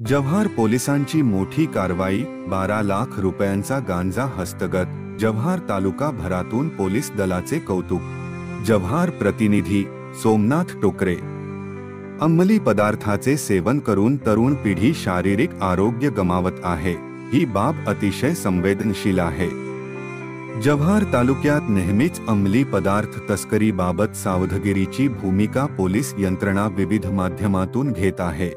जव्हार पोलिसांची मोठी कारवाई, 12 लाख रुपयांचा गांजा हस्तगत। जव्हार तालुका भरातून पोलीस दलाचे कौतुक। जव्हार प्रतिनिधी सोमनाथ टोकरे। अंमली पदार्थाचे सेवन करून तरुण पिढी शारीरिक आरोग्य गमावत आहे, ही बाब अतिशय संवेदनशील आहे। जव्हार तालुक्यात नेहमीच अंमली पदार्थ तस्करीबाबत सावधगिरीची भूमिका पोलीस यंत्रणा विविध माध्यमातून घेत आहे।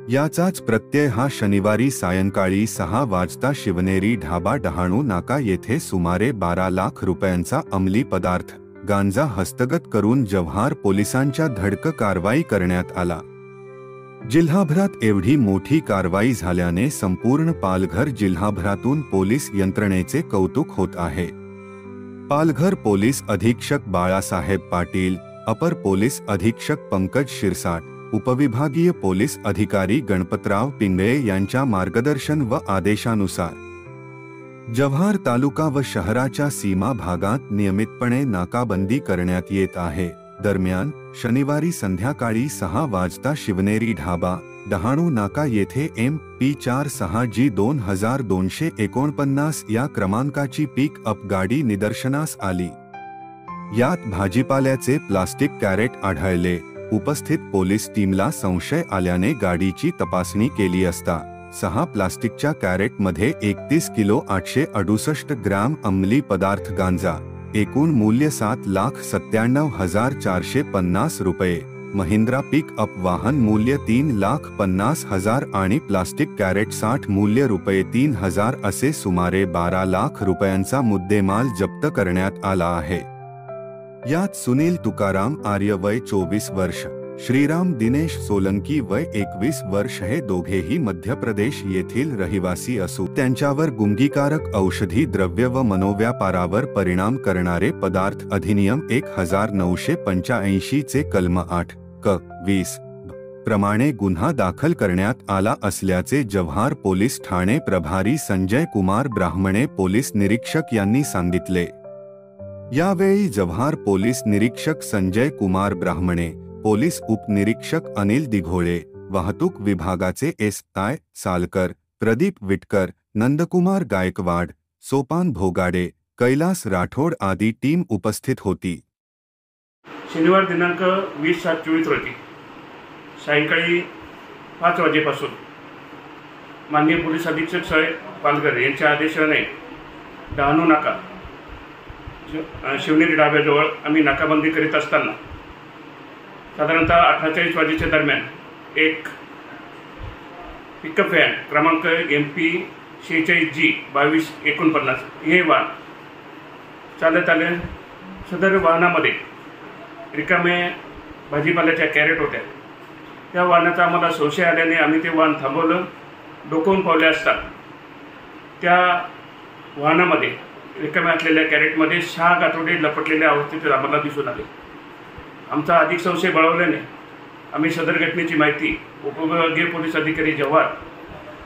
याचाच प्रत्यय हा शनिवारी सायंकाळी 6 वाजता शिवनेरी ढाबा डहाणू नाका येथे सुमारे 12 लाख रुपयांचा अंमली पदार्थ गांजा हस्तगत करून जव्हार पोलिसांच्या धडक कारवाई करण्यात आला। जिल्हाभरात एवढी मोठी कारवाई झाल्याने संपूर्ण पालघर जिल्हाभरातून पोलीस यंत्रणेचे कौतुक होत आहे। पालघर पोलीस अधीक्षक बाळासाहेब पाटील, अपर पोलीस अधीक्षक पंकज शिरसाट, उपविभागीय पोलीस अधिकारी गणपतराव पिंगळे यांच्या मार्गदर्शन व आदेशानुसार जव्हार तालुका व शहराच्या सीमा भागात नियमितपणे नाकाबंदी करण्यात येत आहे। दरम्यान शनिवारी संध्याकाळी 6 वाजता शिवनेरी ढाबा डहाणू नाका येथे MP46G 2249 या क्रमांकाची पिक अप गाडी निदर्शनास आली। यात भाजीपाल्याचे प्लास्टिक कॅरेट आढळले। उपस्थित पोलीस टीमला संशय आल्याने गाडीची तपासणी केली असता 6 प्लास्टिकच्या कॅरेटमध्ये 31 किलो 868 ग्रॅम अंमली पदार्थ गांजा, एकूण मूल्य 7,97,450 रुपये, महिंद्रा पिक अप वाहन मूल्य 3,50,000 आणि प्लास्टिक कॅरेट 60 मूल्य रुपये 3,000 असे सुमारे 12 लाख रुपयांचा मुद्देमाल जप्त करण्यात आला आहे। यात सुनील तुकाराम आर्य वय 24 वर्ष, श्रीराम दिनेश सोलंकी वय 21 वर्ष हे दोघेही मध्य प्रदेश येथील रहिवासी असून त्यांच्यावर गुंगीकारक औषधी द्रव्य व मनोव्यापारावर परिणाम करणारे पदार्थ अधिनियम 1985 चे कलम 8(क)(20) प्रमाणे गुन्हा दाखल करण्यात आला असल्याचे जव्हार पोलीस ठाणे प्रभारी संजय कुमार ब्राह्मणे पोलीस निरीक्षक यांनी सांगितले। यावेळी जव्हार पोलीस निरीक्षक संजय कुमार ब्राह्मणे, पोलीस उपनिरीक्षक अनिल दिघोळे, वाहतूक विभागाचे SI सालकर, प्रदीप विटकर, नंदकुमार गायकवाड, सोपान भोगाडे, कैलास राठोड आदी टीम उपस्थित होती। शनिवार दिनांक 20/7/24 रोजी सायंकाळी 5 वाजेपासून माननीय पोलीस अधीक्षक साहेब पालघर यांच्या आदेशाने डहाणू नाका शिवनेरी ढाब्याजवळ आम्ही नाकाबंदी करीत असताना साधारणतः 48 वाजेच्या दरम्यान एक पिकअप व्हॅन क्रमांक MP46G 2249 हे वाहन चालत आले। सदर वाहनामध्ये रिकामे भाजीपाल्याच्या कॅरेट होत्या। त्या वाहनाचा आम्हाला संशय आल्याने आम्ही ते वाहन थांबवलं। डोकावून पावले असता त्या वाहनामध्ये रिकाम्या असलेल्या कॅरेटमध्ये 6 गाठोडे लपटलेल्या अवस्थेत आम्हाला दिसून आले। आमचा अधिक संशय बळावल्याने आम्ही सदर घटनेची माहिती उपविभागीय पोलीस अधिकारी जव्हार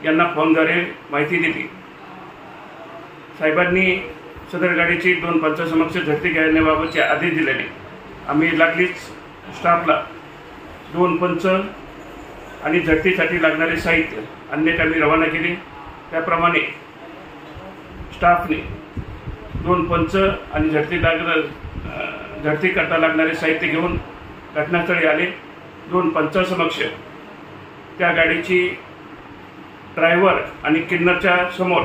यांना फोनद्वारे माहिती दिली। साहेबांनी सदर गाडीची 2 पंचांसमक्ष झडती घेण्याबाबतचे आदेश दिल्याने आम्ही लागलीच स्टाफला 2 पंच आणि झडतीसाठी लागणारे साहित्य अन्य कामी रवाना केले। त्याप्रमाणे स्टाफने 2 पंच आणि झडती करता लागणारे साहित्य घेऊन घटनास्थळी आले। 2 पंचांसमक्ष त्या गाडीची ड्रायव्हर आणि किन्नरच्या समोर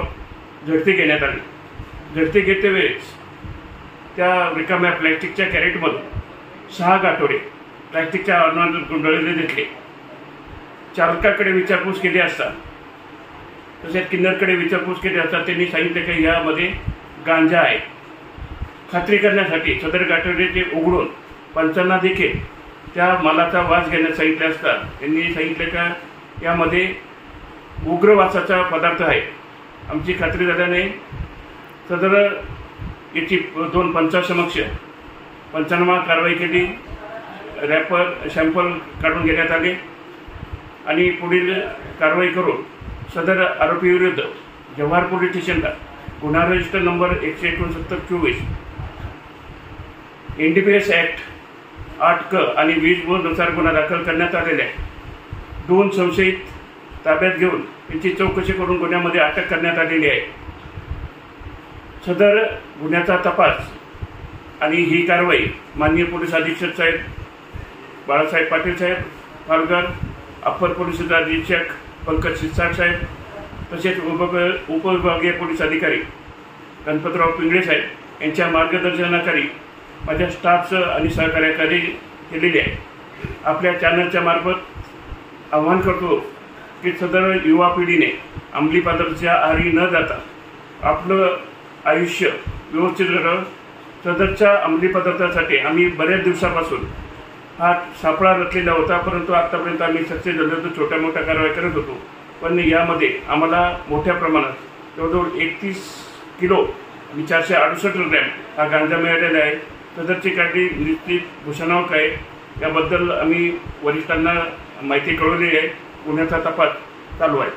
झडती घेण्यात आली। झडती घेते वेळेस त्या रिकाम्या प्लॅस्टिकच्या कॅरेटमधून 6 गाठोडे प्लॅस्टिकच्या आवरणात गुंडाळलेले दिसले। चालकाकडे विचारपूस केली असता तसेच किन्नरकडे विचारपूस केली असता त्यांनी सांगितले की यामध्ये गांजा आहे। खात्री करण्यासाठी सदर गाठोडे ते उघडून पंचांना देखील त्या मालाचा वास घेण्यास सांगितले असता त्यांनी सांगितले का यामध्ये उग्र वासाचा पदार्थ आहे। आमची खात्री झाल्याने सदर याची 2 पंचांसमक्ष पंचनामा कारवाई केली। रॅपर सॅम्पल काढून घेण्यात आले आणि पुढील कारवाई करून सदर आरोपीविरुद्ध जव्हार पोलीस स्टेशनला गुन्हा रजिस्टर नंबर 169/24 NDPS ॲक्ट 8क आणि 20 नुसार गुन्हा दाखल करण्यात आलेला आहे. 2 संशयित ताब्यात घेऊन त्यांची चौकशी करून गुन्ह्यामध्ये अटक करण्यात आलेली आहे. सदर गुन्ह्याचा तपास आणि ही कारवाई माननीय पोलीस अधीक्षक साहेब बाळासाहेब पाटील साहेब पालघर, अप्पर पोलीस अधीक्षक पंकज शिरसाट साहेब, तसेच उपविभागीय पोलीस अधिकारी गणपतराव पिंगळे साहेब यांच्या मार्गदर्शनाखाली माझ्या स्टाफचं आणि सहकार्याखाली केलेली आहे. आपल्या चॅनलच्या मार्फत आवाहन करतो की सदर युवा पिढीने अंमली पदार्थाच्या आहारी न जाता आपलं आयुष्य व्यवस्थित करावं. सदरच्या अंमली पदार्थासाठी आम्ही बऱ्याच दिवसापासून हा सापळा रचलेला होता, परंतु आत्तापर्यंत आम्ही सक्सेस झालो होतो, छोट्या मोठ्या कारवाई करत होतो. पण यामध्ये आम्हाला मोठ्या प्रमाणात जवळजवळ 31 किलो आणि 468 ग्रॅम हा गांजा मिळालेला आहे. सदरची काळजी निश्चित भूषणावक आहे. याबद्दल आम्ही वरिष्ठांना माहिती कळवली आहे. गुन्ह्याचा तपास चालू आहे.